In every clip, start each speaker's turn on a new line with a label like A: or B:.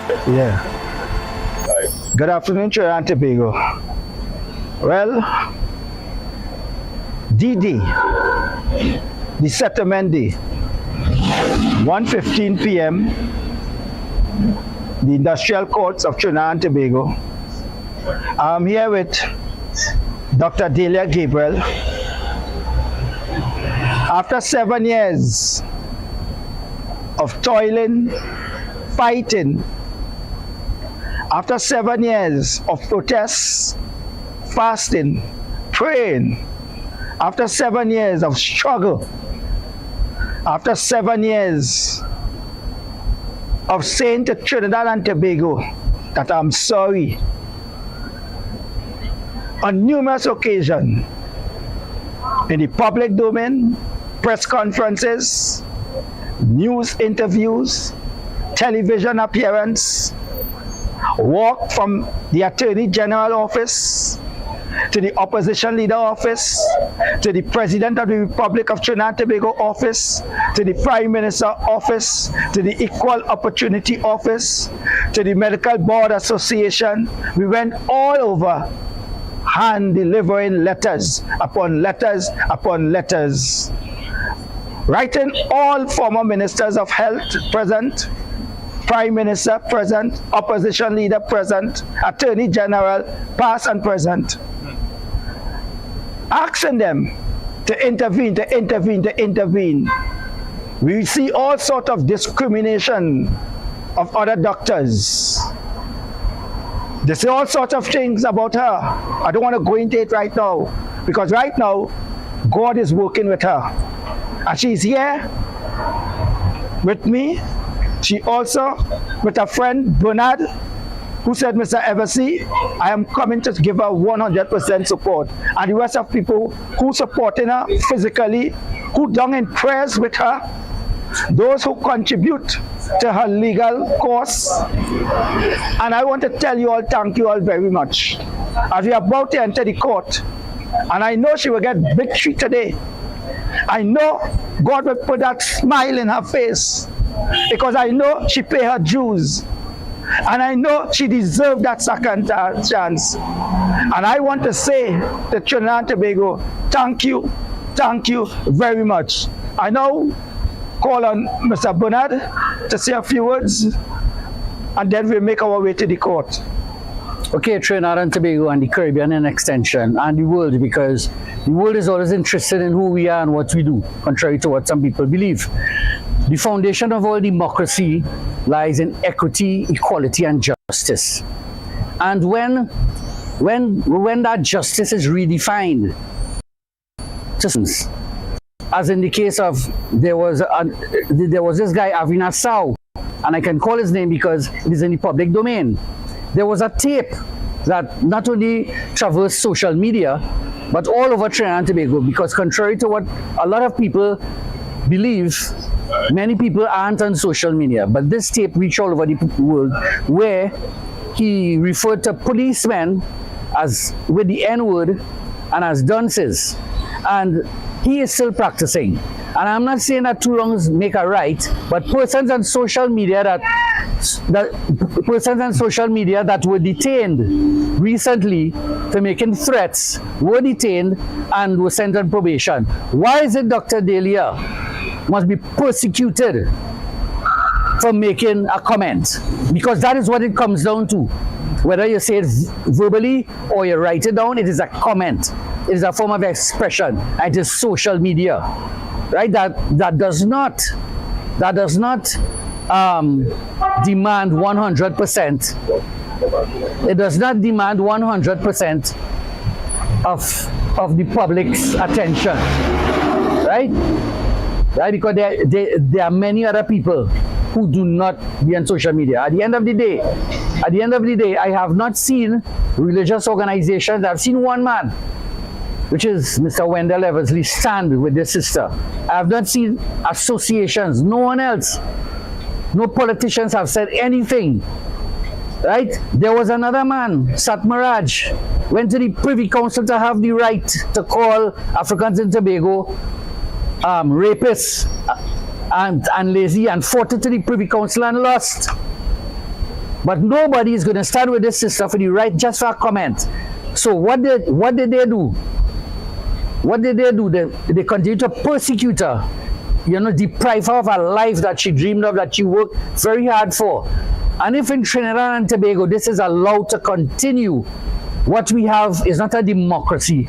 A: Yeah. Good afternoon, Trinidad and Tobago. Well, DD, the settlement day, 1:15 p.m., the Industrial Courts of Trinidad and Tobago. I'm here with Dr. Dhelia Gabriel. After 7 years of toiling, fighting, after 7 years of protests, fasting, praying, after 7 years of struggle, after 7 years of saying to Trinidad and Tobago that I'm sorry, on numerous occasions, in the public domain, press conferences, news interviews, television appearance, walk from the Attorney General office to the Opposition Leader office, to the President of the Republic of Trinidad and Tobago office, to the Prime Minister office, to the Equal Opportunity office, to the Medical Board Association. We went all over, hand delivering letters upon letters upon letters, writing all former ministers of health present, Prime Minister present, Opposition Leader present, Attorney General past and present, asking them to intervene, to intervene, to intervene. We see all sorts of discrimination of other doctors. They say all sorts of things about her. I don't want to go into it right now, because right now, God is working with her. And she's here with me. She also, with her friend Bernard, who said, Mr. Eversley, I am coming to give her 100% support. And the rest of people who supporting her physically, who done in prayers with her, those who contribute to her legal cause. And I want to tell you all, thank you all very much. As we are about to enter the court, and I know she will get victory today. I know God will put that smile in her face, because I know she paid her dues. And I know she deserved that second chance. And I want to say to Trinidad and Tobago, thank you very much. I now call on Mr. Bernard to say a few words, and then we'll make our way to the court.
B: Okay, Trinidad and Tobago and the Caribbean in extension, and the world, because the world is always interested in who we are and what we do, contrary to what some people believe. The foundation of all democracy lies in equity, equality, and justice. And when that justice is redefined, as in the case of there was this guy Avina Sau, and I can call his name because it is in the public domain. There was a tape that not only traversed social media, but all over Trinidad and Tobago, because contrary to what a lot of people believe, many people aren't on social media, but this tape reached all over the world, where he referred to policemen as with the N-word and as dunces, and he is still practicing. And I'm not saying that too long make a right, but persons on social media that were detained recently for making threats were detained and were sent on probation. Why is it Dr. Dhelia must be persecuted for making a comment? Because that is what it comes down to. Whether you say it verbally or you write it down, it is a comment. It is a form of expression. It is social media, right? That does not demand 100%. It does not demand 100% of the public's attention, right? Right? Because there are many other people who do not be on social media. At the end of the day, I have not seen religious organizations. I've seen one man, which is Mr. Wendell Eversley, stand with this sister. I have not seen associations, no one else. No politicians have said anything, right? There was another man, Satmaraj, went to the Privy Council to have the right to call Africans in Tobago rapists and lazy, and fought it to the Privy Council and lost. But nobody is going to stand with this sister for the right just for a comment. So what did they do? What did they do? They continue to persecute her, deprive her of a life that she dreamed of, that she worked very hard for. And if in Trinidad and Tobago this is allowed to continue, what we have is not a democracy.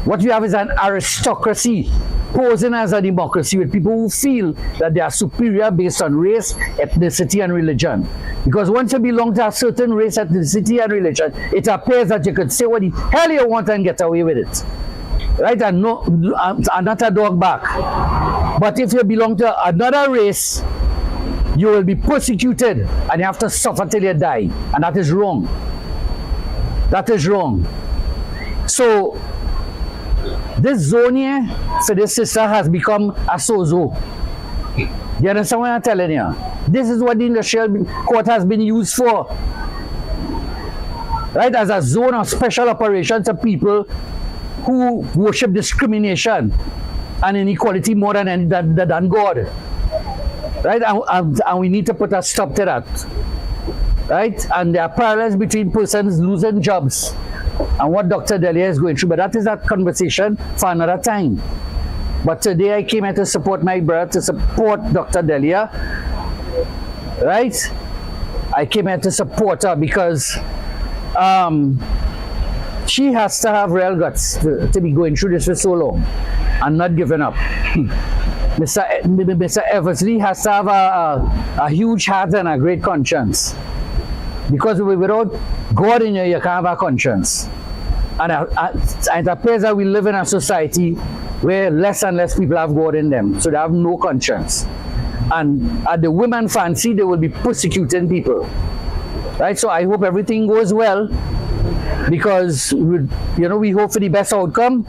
B: What we have is an aristocracy posing as a democracy with people who feel that they are superior based on race, ethnicity, and religion. Because once you belong to a certain race, ethnicity, and religion, it appears that you could say what the hell you want and get away with it. Right? And not a dog back. But if you belong to another race, you will be persecuted and you have to suffer till you die. And that is wrong. That is wrong. So, this zone here for this sister has become a sozo. You understand what I'm telling you? This is what the industrial court has been used for. Right? As a zone of special operations of people who worship discrimination and inequality more than God. Right? And we need to put a stop to that. Right? And there are parallels between persons losing jobs and what Dr. Dhelia is going through. But that is a conversation for another time. But today I came here to support my brother, to support Dr. Dhelia. Right? I came here to support her because she has to have real guts to be going through this for so long and not giving up. Mr. Eversley has to have a huge heart and a great conscience. Because without God in you can't have a conscience. And it appears that we live in a society where less and less people have God in them. So they have no conscience. And at the women fancy, they will be persecuting people. Right? So I hope everything goes well. Because, we hope for the best outcome.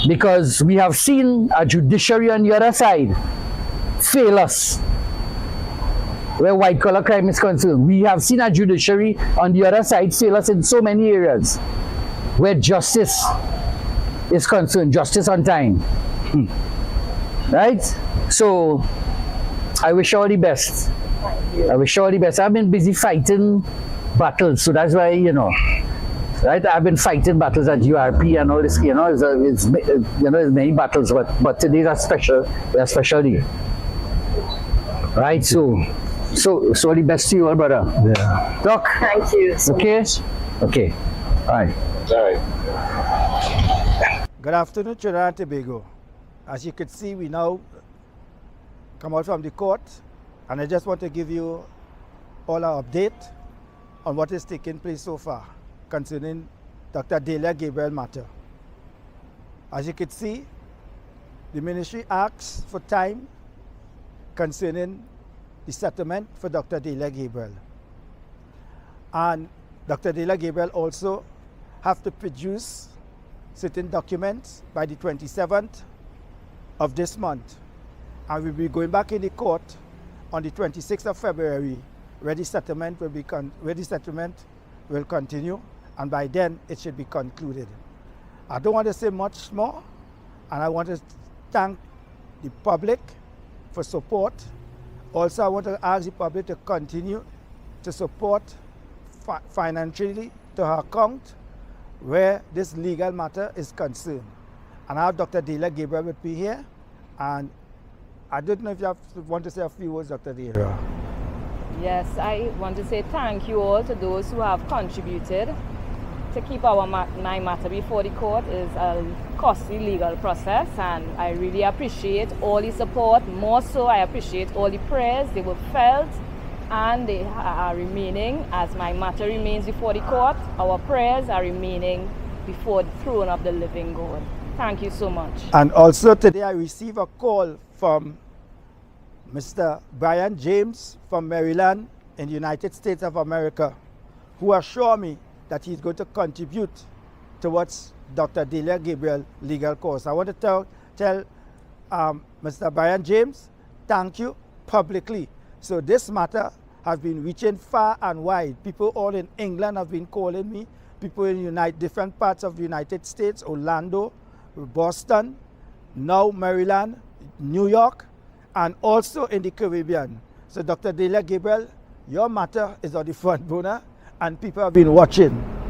B: Because we have seen a judiciary on the other side fail us. Where white collar crime is concerned. We have seen a judiciary on the other side fail us in so many areas where justice is concerned, justice on time. Right? So, I wish you all the best. I wish you all the best. I've been busy fighting battles, so that's why, right? I've been fighting battles at URP and all this, it's many battles, but today's a special day. Right? So all the best to you all, brother.
A: Yeah.
B: Doc.
C: Thank you.
B: Okay? Okay. All right.
D: Good afternoon, Trinidad and Tobago. As you can see, we now come out from the court, and I just want to give you all our update on what is taking place so far concerning Dr. Dhelia Gabriel matter. As you can see, the ministry asks for time concerning the settlement for Dr. Dhelia Gabriel. And Dr. Dhelia Gabriel also have to produce certain documents by the 27th of this month. And we'll be going back in the court on the 26th of February where the settlement will continue, and by then it should be concluded. I don't want to say much more, and I want to thank the public for support. Also, I want to ask the public to continue to support financially to her account where this legal matter is concerned. And now Dr. Dhelia Gabriel will be here, and I don't know if you want to say a few words, Dr. Dhelia.
C: Yes, I want to say thank you all to those who have contributed. To keep my matter before the court is a costly legal process, and I really appreciate all the support. More so, I appreciate all the prayers. They were felt and they are remaining. As my matter remains before the court, our prayers are remaining before the throne of the living God. Thank you so much.
D: And also today I received a call from Mr. Brian James from Maryland in the United States of America, who assured me that he's going to contribute towards Dr. Dhelia Gabriel legal cause. I want to tell Mr. Brian James, thank you publicly. So this matter has been reaching far and wide. People all in England have been calling me, people in different parts of the United States, Orlando, Boston, now Maryland, New York, and also in the Caribbean. So Dr. Dhelia Gabriel Your matter is on the front burner and people have been watching.